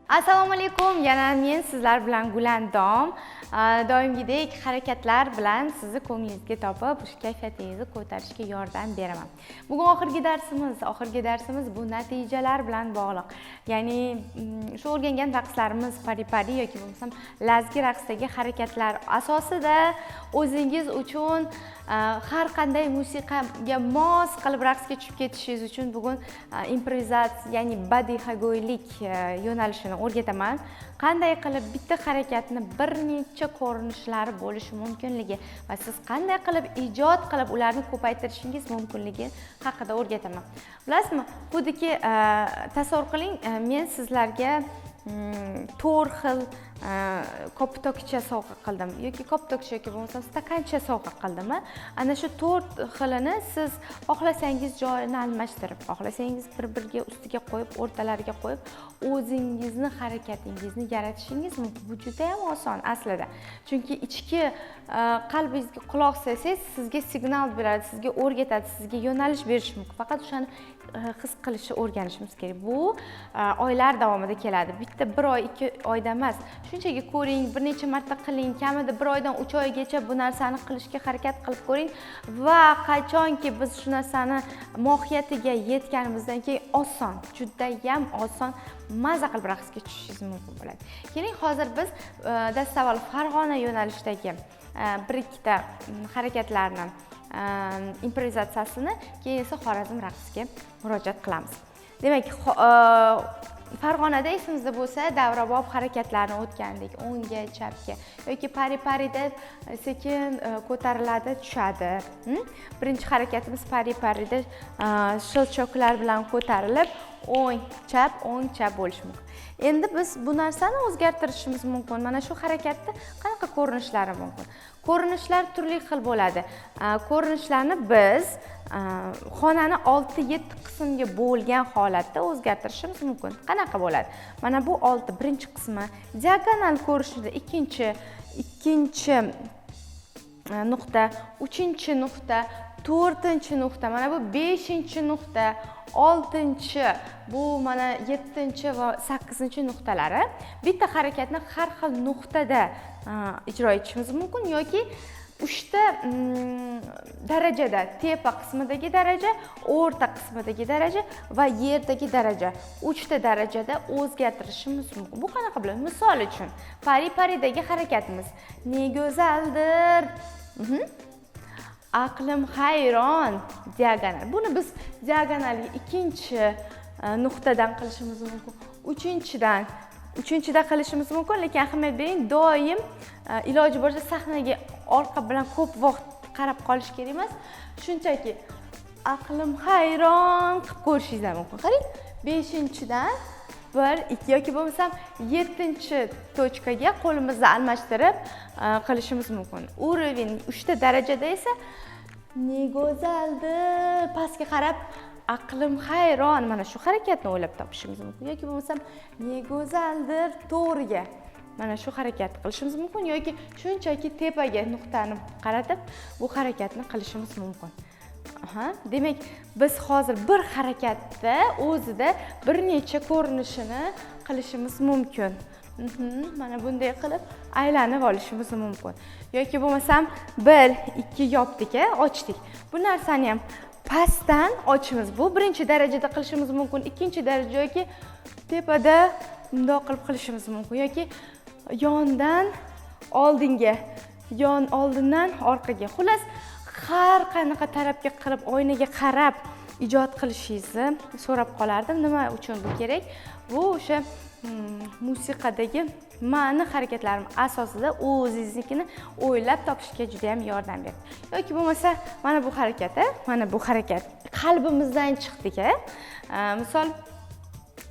Assalomu alaykum, yana men sizlar bilan Gulandom. Doimgidek harakatlar bilan sizni ko'nglingizga topib, kayfiyatingizni ko'tarishga yordam beraman. Bugun oxirgi darsimiz bu natijalar bilan bog'liq. Ya'ni shu o'rgangan raqslarimiz pari-pari yoki bo'lmasam lazgi raqsdagi harakatlar asosida o'zingiz uchun har qanday musiqaga mos qilib raqsga tushib ketishingiz uchun bugun improvizatsiya, ya'ni badiiy yo'nalishini o'rgataman. Qanday qilib bitta harakatni bir necha ko'rinishlari bo'lishi mumkinligi va siz qanday qilib ijod qilib ularni ko'paytirishingiz mumkinligi haqida o'rgataman. Bilasizmi, xuddiki tasavvur qiling, men sizlarga 4 xil koptokcha sovg'a qildim yoki koptokcha yoki bo'lmasa stakancha sovg'a qildim. Ana shu 4 xilini siz xohlasangiz joyini almashtirib, xohlasangiz bir-biriga ustiga qo'yib, o'rtalariga qo'yib, o'zingizni harakatingizni yaratishingiz mumkin. Bu juda ham oson aslida. Chunki ichki qalbingizga quloq solsangiz, sizga signal beradi, sizga o'rgatadi, sizga yo'nalish berishi mumkin. Faqat o'shani his qilishni o'rganishimiz kerak. Bu oylar davomida keladi. Bitta 1 oy, 2 oyda emas. Shunchaki ko'ring, bir necha marta qiling, kamida 1 oydan 3 oygacha bu narsani qilishga harakat qilib ko'ring va qachonki biz shu narsani mohiyatiga yetganimizdan keyin oson, juda ham oson maza qilib raqsga tushishingiz mumkin bo'ladi. Keling, hozir biz dastavval Farg'ona yo'nalishidagi bir ikkita harakatlarni improvizatsiyasini, keyin esa Xorazm raqsiga murojaat qilamiz. Demak, Farg'onada esimizda bo'lsa, davrabob harakatlarni o'tgandik, o'ngga, chapga yoki pari-parida sekin ko'tariladi, tushadi. Birinchi harakatimiz pari-parida shilchoklar bilan ko'tarilib, o'ng, chap bo'lishi mumkin. Endi biz bu narsani o'zgartirishimiz mumkin. Mana shu harakatda qanaqa ko'rinishlari mumkin? Ko'rinishlar turli xil bo'ladi. Ko'rinishlarni biz xonani 6-7 qismga bo'lgan holatda o'zgartirishimiz mumkin. Qanaqa bo'ladi? Mana bu 6 birinchi qismi, diagonal ko'rinishida ikkinchi nuqta, 3-nuqta, 4-nuqta, mana bu 5-nuqta, 6-chi, bu mana 7 va 8-nuqtalari. Bitta harakatni har xil nuqtada ijro etishimiz mumkin yoki 3 ta darajada, tepa qismidagi daraja, o'rta qismidagi daraja va yerdagi daraja, 3 ta darajada o'zgartirishimiz mumkin. Bu qanaqa bo'ladi? Misol uchun, pari-paridagi harakatimiz ne go'zaldir. Aqlim hayron, diagonal. Buni biz diagonalga 2-nuqtadan qilishimiz mumkin. 3-dan qilishimiz mumkin, lekin ahamiyat bering, doim iloji boricha sahnaga orqa bilan ko'p vaqt qarab qolish kerak emas. Shunchaki aqlim hayron qilib ko'rishingiz mumkin. Qarang, 5-dan 1, 2 yoki bo'lmasam 7-tochkaga qo'limizni almashtirib qilishimiz mumkin. Уровень 3 ta darajada esa ne go'zaldir, pastga qarab aqlim hayron, mana shu harakatni o'ylab topishimiz mumkin yoki bo'lmasam ne go'zaldir to'g'riga mana shu harakatni qilishimiz mumkin yoki shunchaki tepaga nuqtani qaratib bu harakatni qilishimiz mumkin. Demak, biz hozir bir harakatda o'zida bir necha ko'rinishini qilishimiz mumkin. Mana bunday qilib aylanib olishimiz mumkin. Yoki bo'lmasam 1, 2 yopdik, ochdik. Bu narsani ham pastdan ochimiz. Bu birinchi darajada qilishimiz mumkin, ikkinchi daraja yoki tepada bundoq qilib qilishimiz mumkin yoki yondan oldinga, oldindan orqaga. Xullas, har qanaqa tarafga qilib, oynaga qarab ijod qilishingizni so'rab qolardim. Nima uchun bu kerak? Bu o'sha musiqadagi ma'ni harakatlarim asosida o'zingiznikini o'ylab topishga juda ham yordam beradi. Yoki bo'lmasa, mana bu harakat qalbimizdan chiqdi. Misol,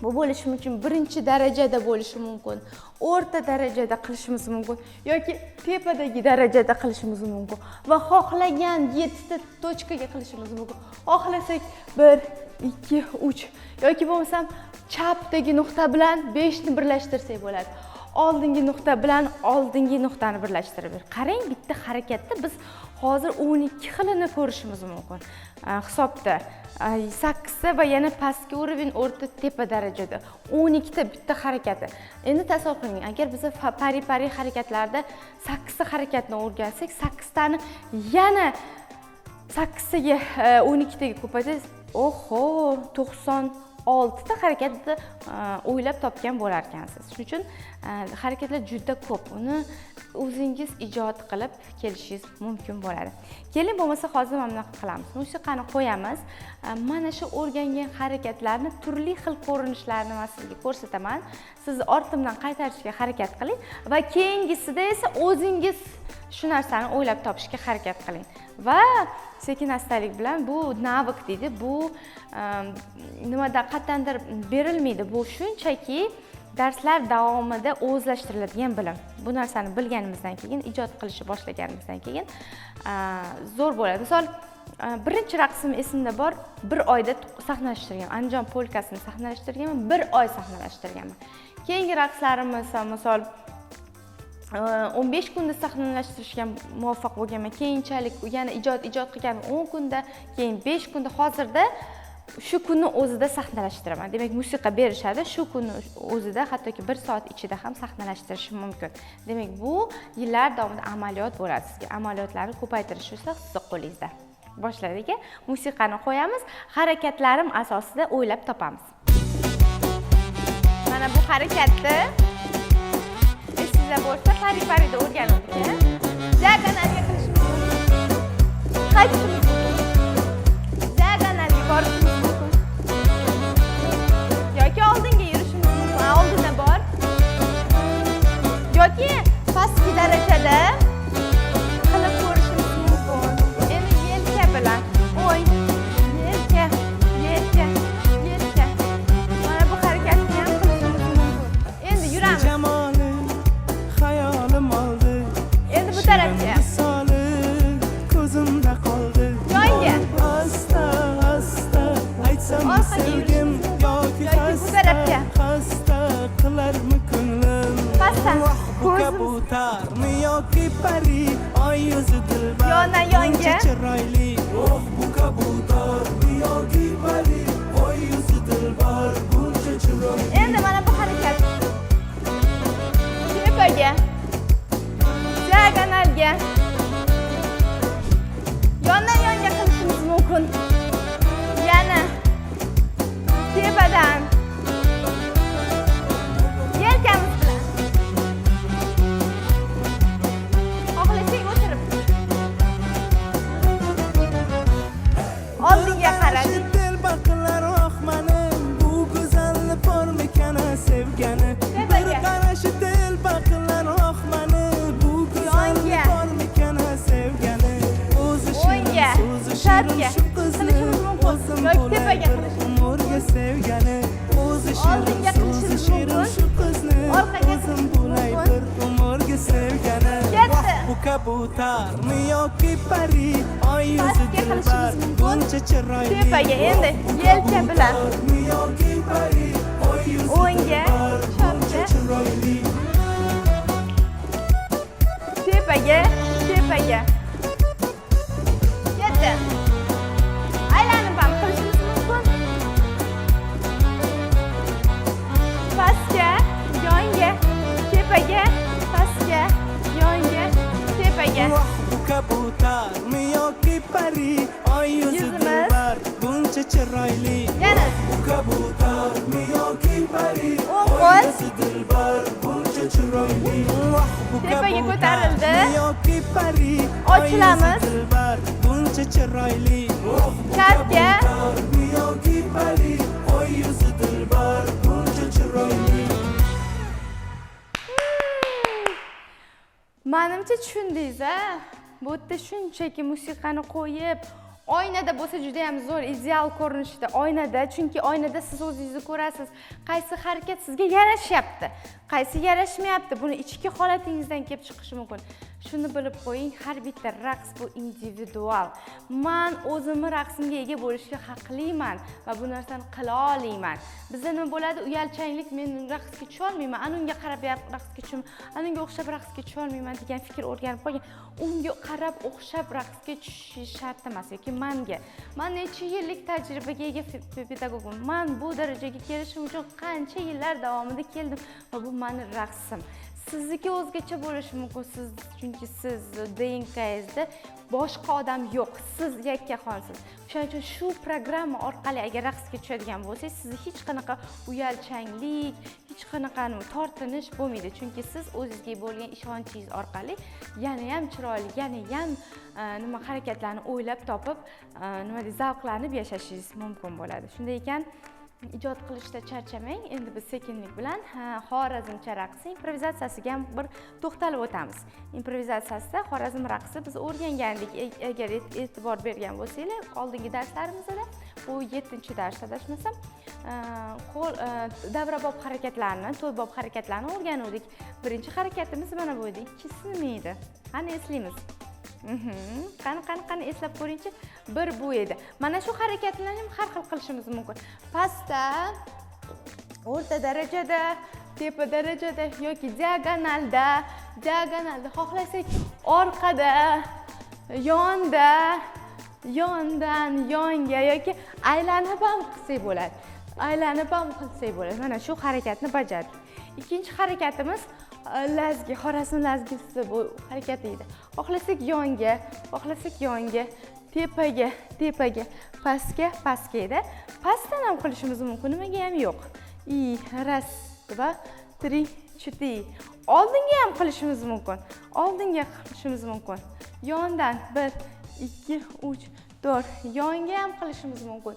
bu bo'lishi uchun birinchi darajada bo'lishi mumkin, o'rta darajada qilishimiz mumkin yoki tepadagi darajada qilishimiz mumkin va xohlagan 7 ta tochkaga qilishimiz mumkin. Xohlasak 1, 2, 3 yoki bo'lmasam chapdagi nuqta bilan 5 ni birlashtirsak bo'ladi. oldingi nuqta bilan oldingi nuqtani birlashtirib ber. Qarang, bitta harakatda biz hozir 12 xilini ko'rishimiz mumkin. Hisobda 8 ta va yana pastki o'rin, o'rta tepa darajada 12 ta bitta harakati. Endi tasavvur qiling, agar biz pari harakatlarda 8 ta harakatni o'rgansak, 8 tani yana 8 taga 12 taga ko'paytirsak, oho, 96 ta harakatni o'ylab topgan bo'lar ekansiz. Shuning uchun harakatlar juda ko'p. Uni o'zingiz ijod qilib kelishingiz mumkin bo'ladi. Keling, bo'lmasa hozir mana bunaqa qilamiz. Musiqani qo'yamiz. Mana shu o'rgangan harakatlarni turli xil ko'rinishlarini sizga ko'rsataman. Siz ortimdan qaytarishga harakat qiling va keyingisida esa o'zingiz shu narsani o'ylab topishga harakat qiling. Va sekin-astalik bilan bu navik deydi. Bu nimadan qatdandir berilmaydi. Bu shunchaki darslar davomida o'zlashtiriladigan bilim. Bu narsani bilganimizdan keyin, ijod qilishni boshlaganimizdan keyin zo'r bo'ladi. Misol, birinchi raqsim esimda bor, 1 oyda sahnalashtirganman. Andijon polkasini sahnalashtirganman, 1 oy sahnalashtirganman. Keyingi raqslarim esa misol 15 kunda sahnalashtirishga muvaffaq bo'lganman. Keyinchalik yana ijod qilganman 10 kunda, keyin 5 kunda, hozirda shu kunni o'zida sahnalashhtiraman. Demak, musiqa berishadi, shu kunni o'zida hattoki 1 soat ichida ham sahnalashtirishim mumkin. Demak, bu yillar davomida amaliyot bo'ladi sizga. Amaliyotlarni ko'paytirish esa sizning qo'lingizda. Boshladik. Musiqani qo'yamiz, harakatlarim asosida o'ylab topamiz. Mana bu harakatni esingizda bo'lsa, pari-parida o'rgandik. Diagonalga qilishimiz mumkin. Qaytishimiz mumkin. Diagonalga borishimiz mumkin. Yoki oldinga yurishimiz mumkin. Oldinda bor. Yoki pastki darajada qilib ko'rishimiz mumkin. Endi yelka bilan o'y, yelka. Mana bu harakatni ham qilishimiz mumkin. Endi yuramiz. Endi bu tarafga. Ko'zimda qoldi. Yonga. Asta aytsam sevgim yoki xasta qilarmi ko'nglim? Pastdan. Bu kabutarmi yoki pari, oy yuzi dilbar. Yondan yonga. Chiroyli. Bu kabutarmi yoki pari, oy yuzi dilbar, buncha chiroyli. Endi mana bu harakat. Tepaga. Diagonalga. Yondan yonga qilishimiz mumkin. Yana tepadan. Yelkamiz bilan. Xohlasak o'tirib. Oldinga qaradik. Dilbar qilar oxmanim, bu go'zalni bormikan sevgani. Bir qarashi dilbar qilar oxmani, bu go'zalni bormikan sevgani. O'zi shirin, so'zi shirin shu qizni, o'zim bo'lay bir umrga sevgani. O'zi shirin, so'zi shirin shu qizni, o'zim bo'lay bir umrga sevgani. Bu kabutarmi yoki pari, oy yuzi dilbar, buncha chiroyli. Tepaga endi yelka bilan. Yoki pari, oy yuzi O'ngga, chapga. chiroyli. Tepaga. Ketdi. Aylanib ham qilishimiz mumkin. Pastga, yonga, tepaga, pastga, yonga, tepaga. Bu kabutarmi yoki pari, oy yuzi Yuzimiz. dilbar, buncha chiroyli. Yana. Bu kabutarmi yoki pari, O'ng oy qo'l. yuzi dilbar, buncha chiroyli. Bu Tepaga ko'tarildi. yoki pari, oy Ochilamiz. yuzi dilbar, buncha chiroyli. Chapga. yoki pari, oy yuzi dilbar, buncha chiroyli. Menimcha tushundingiz-a? Bu yerda shunchaki musiqani qo'yib, oynada bo'lsa juda ham zo'r, ideal ko'rinishda oynada, chunki oynada siz o'zingizni ko'rasiz, qaysi harakat sizga yarashyapti, qaysi yarashmayapti. Buni ichki holatingizdan kelib chiqishi mumkin. Shuni bilib qo'ying, har bitta raqs bu individual. Men o'zimni raqsimga ega bo'lishga haqliman va bu narsani qila olmayman. Bizda nima bo'ladi? Uyalchanglik, men raqsga tusha olmayman, ana unga qarab raqsga tushaman, ana unga o'xshab raqsga tusha olmayman degan fikr o'rganib qolgan. Unga qarab o'xshab raqsga tushish shart emas yoki menga. Men necha yillik tajribaga ega pedagogman. Men bu darajaga kelishim uchun qancha yillar davomida keldim va bu mening raqsim. Sizniki o'zgacha bo'lishi mumkin, chunki siz DNKingizda boshqa odam yo'q, siz yakkaxonsiz. Shuning uchun shu programma orqali agar raqsga tushadigan bo'lsangiz, sizda hech qanaqa uyalchanglik, hech qanaqa tortinish bo'lmaydi, chunki siz o'zingizga bo'lgan ishonchingiz orqali yana ham chiroyli, yana ham nima harakatlarni o'ylab topib, nima deb zavqlanib yashashingiz mumkin bo'ladi. Shunday ekan, ijod qilishda charchamang. Endi biz sekinlik bilan Xorazmcha raqsi improvizatsiyasiga ham bir to'xtalib o'tamiz. Improvizatsiyasida Xorazm raqsi biz o'rgangandik. Agar e'tibor bergan bo'lsanglar, oldingi darslarimizda bu 7-dars adashmasam, davrabob harakatlarni, to'ybob harakatlarni o'rgandik. Birinchi harakatimiz mana bu edi. Ikkisi nima edi? Qani eslaymiz? Qani eslab ko'ringchi. Bir bu edi. Mana shu harakatlarni ham har xil qilishimiz mumkin. Pastda, o'rta darajada, tepa darajada yoki diagonalda, xohlasak orqada, yonda, yondan yonga yoki aylanib ham qilsak bo'ladi. Mana shu harakatni bajardik. Ikkinchi harakatimiz lazgi, Xorazm lazgisi bu harakat edi. Xohlasak yonga, tepaga, pastga edi. Pastdan ham qilishimiz mumkin, nimaga ham yo'q. Ras, 2, 3, 4. Oldinga ham qilishimiz mumkin. Yondan 1, 2, 3, 4. Yonga ham qilishimiz mumkin.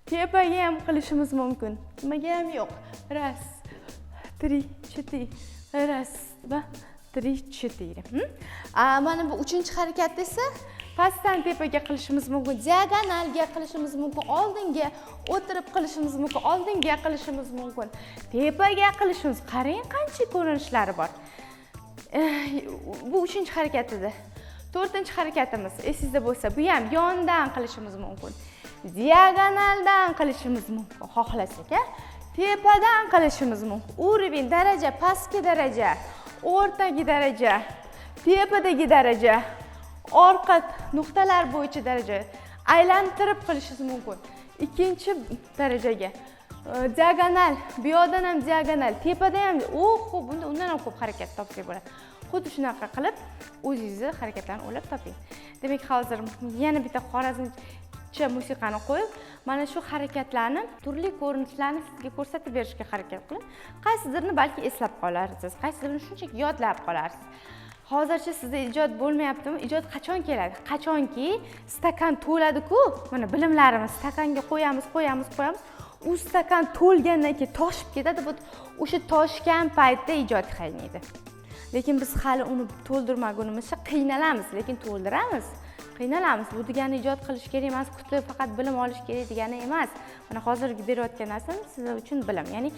Tepaga ham qilishimiz mumkin. Nimaga ham yo'q. Ras, 3, 4. Ras, 2, 3, 4. Mana bu uchinchi harakatda esa pastdan tepaga qilishimiz mumkin, diagonalga qilishimiz mumkin, oldinga o'tirib qilishimiz mumkin, oldinga qilishimiz mumkin, tepaga qilishimiz. Qarang qancha ko'rinishlari bor. Bu uchinchi harakat edi. To'rtinchi harakatimiz esingizda bo'lsa, bu ham yondan qilishimiz mumkin, diagonaldan qilishimiz mumkin, xohlasak, tepadan qilishimiz mumkin. Uровень, daraja, pastki daraja, o'rtagi daraja, tepadagi daraja, orqa nuqtalar bo'yicha daraja aylantirib qilishingiz mumkin. Ikkinchi darajaga diagonal, bu yoqdan ham diagonal, tepada ham, bunda undan ham ko'p harakat topsak bo'ladi. Xuddi shunaqa qilib o'zingizni harakatlarni o'ylab toping. Demak, hozir yana bitta xorazmcha musiqani qo'yib, mana shu harakatlarni, turli ko'rinishlarni sizga ko'rsatib berishga harakat qiling. Qaysidirini balki eslab qolarsiz, qaysidirini shunchaki yodlab qolarsiz. Hozircha sizda ijod bo'lmayaptimi? Ijod qachon keladi? Qachonki stakan to'ladi-ku, mana bilimlarimiz stakanga qo'yamiz. U stakan to'lgandan keyin toshib ketadi. Bu o'sha toshgan paytda ijod qaynaydi. Lekin biz hali uni to'ldirmagunimizcha qiynalamiz, lekin to'ldiramiz. Bu degani ijod qilish kerak emas, kutib faqat bilim olish kerak degani emas. Mana hozirgi berayotgan narsam sizlar uchun bilim. Ya'ni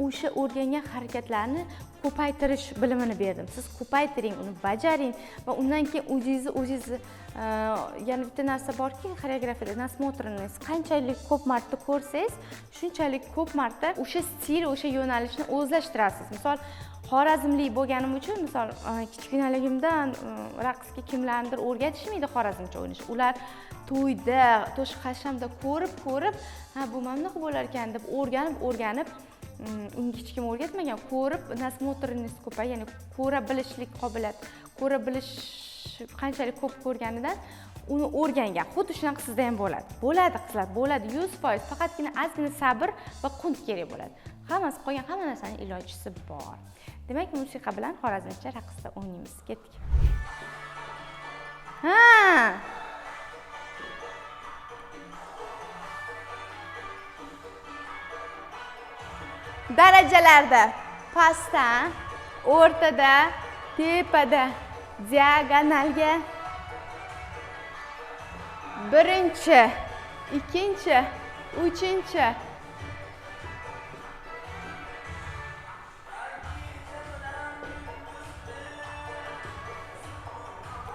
o'sha o'rgangan harakatlarni ko'paytirish bilimini berdim. Siz ko'paytiring, uni bajaring va undan keyin o'zingizni yana bitta narsa borki, xoreografiyada nasmotrni qanchalik ko'p marta ko'rsangiz, shunchalik ko'p marta o'sha stil, o'sha yo'nalishni o'zlashtirasiz. Misol, Xorazmlik bo'lganim uchun, misol, kichkinaligimdan raqsga kimlarnidir o'rgatishmaydi xorazmcha o'ynash. Ular to'yda, to'shiq hashamda ko'rib, bu mana bunaqa bo'lar ekan deb o'rganib, unga hech kim o'rgatmagan, ko'rib nasmotrni ko'pay, ya'ni ko'ra bilishlik qobiliyat, ko'ra bilish qanchalik ko'p ko'rganidan uni o'rgangan. Xuddi shunaqa sizda ham bo'ladi. Bo'ladi qizlar, bo'ladi 100%. Faqatgina ozgina sabr va qunt kerak bo'ladi. Hammasi qolgan hamma narsaning ilojisi bor. Demak, musiqa bilan xorazmcha raqsda o'ynaymiz. Ketdik. Darajalarda pastdan, o'rtada, tepada, diagonalga birinchi, ikkinchi, uchinchi,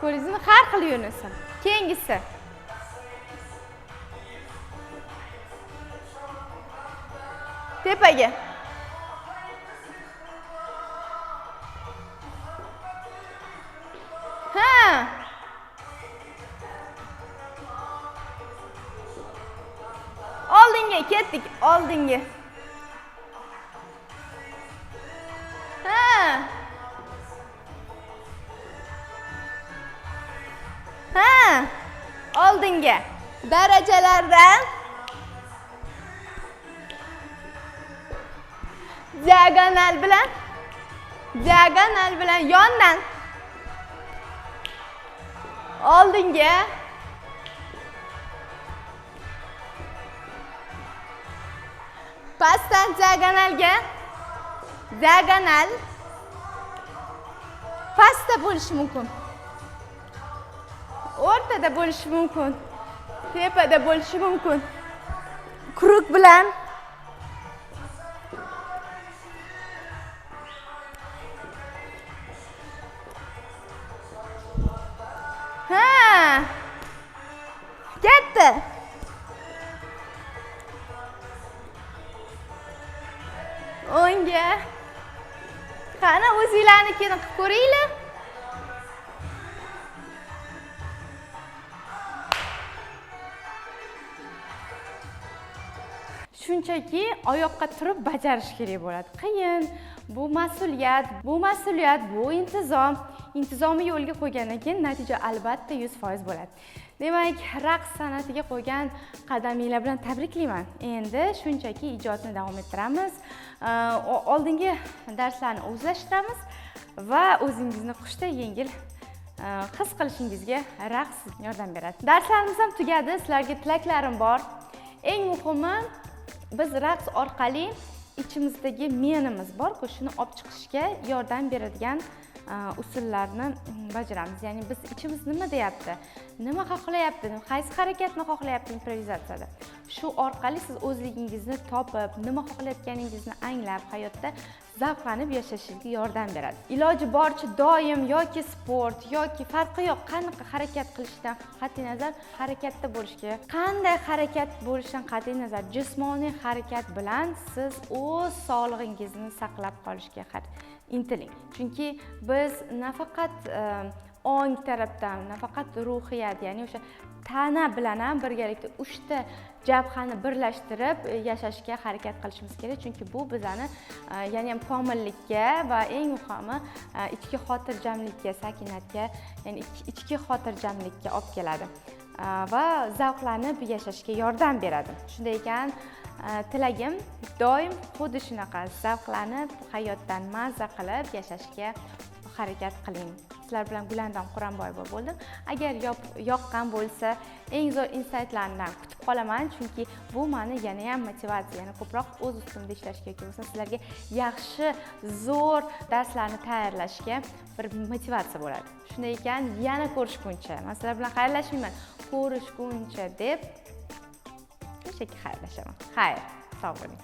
Ko'ringizmi, har xil yo'nasi. Keyingisi. Tepaga. Ha. Oldinga ketdik, oldinga. Ha. Ha. Oldinga. Darajalardan diagonal bilan yondan oldinga pastdan diagonalga diagonal pastda bo'lishi mumkin, o'rtada bo'lishi mumkin, tepada bo'lishi mumkin. Kruk bilan ketdi. O'ngga. Qani o'zinglarnikini qilib ko'ringlar. Shunchaki oyoqqa turib bajarish kerak bo'ladi. Qiyin. Bu mas'uliyat, bu intizom. Intizomni yo'lga qo'ygandan keyin natija albatta 100% bo'ladi. Demak, raqs san'atiga qo'ygan qadaminglar bilan tabriklayman. Endi shunchaki ijodni davom ettiramiz. Oldingi darslarni o'zlashtiramiz va o'zingizni qushda yengil his qilishingizga raqs yordam beradi. Darslarimiz ham tugadi. Sizlarga tilaklarim bor. Eng muhimi, biz raqs orqali ichimizdagi menimiz bor-ku, shuni olib chiqishga yordam beradigan usullarni bajaramiz. Ya'ni biz ichimiz nima deyapti, nima xohlayapti, qaysi harakatni xohlayapti improvizatsiyada. Shu orqali siz o'zligingizni topib, nima xohlayotganingizni anglab, hayotda zavqlanib yashashingizga yordam beradi. Iloji boricha doim yoki sport yoki farqi yo'q, qanaqa harakat qilishdan qat'iy nazar harakatda bo'lishga, qanday harakat bo'lishidan qat'iy nazar jismoniy harakat bilan siz o'z sog'lig'ingizni saqlab qolishga intiling. Chunki biz nafaqat ong tarafdan, nafaqat ruhiyat, ya'ni o'sha tana bilan ham birgalikda 3 ta jabhani birlashtirib yashashga harakat qilishimiz kerak. Chunki bu bizani ya'ni ham komillikka va eng muhimi ichki xotirjamlikka, sakinatga, ya'ni ichki xotirjamlikka olib keladi va zavqlanib yashashga yordam beradi. Shunday ekan, tilagim doim xuddi shunaqa zavqlanib, hayotdan mazza qilib yashashga harakat qiling. Sizlar bilan Gulandam Quranboyeva bo'ldim. Agar yoqqan bo'lsa, eng zo'r insightlardan kutib qolaman, chunki bu meni yana ham motivatsiya, yana ko'proq o'z ustimda ishlashga yoki bo'lmasa sizlarga yaxshi, zo'r darslarni tayyorlashga bir motivatsiya bo'ladi. Shunday ekan, yana ko'rishguncha, men sizlar bilan xayrlashmayman. Ko'rishguncha deb shunchaki xayrlashaman. Xayr, sog' bo'ling.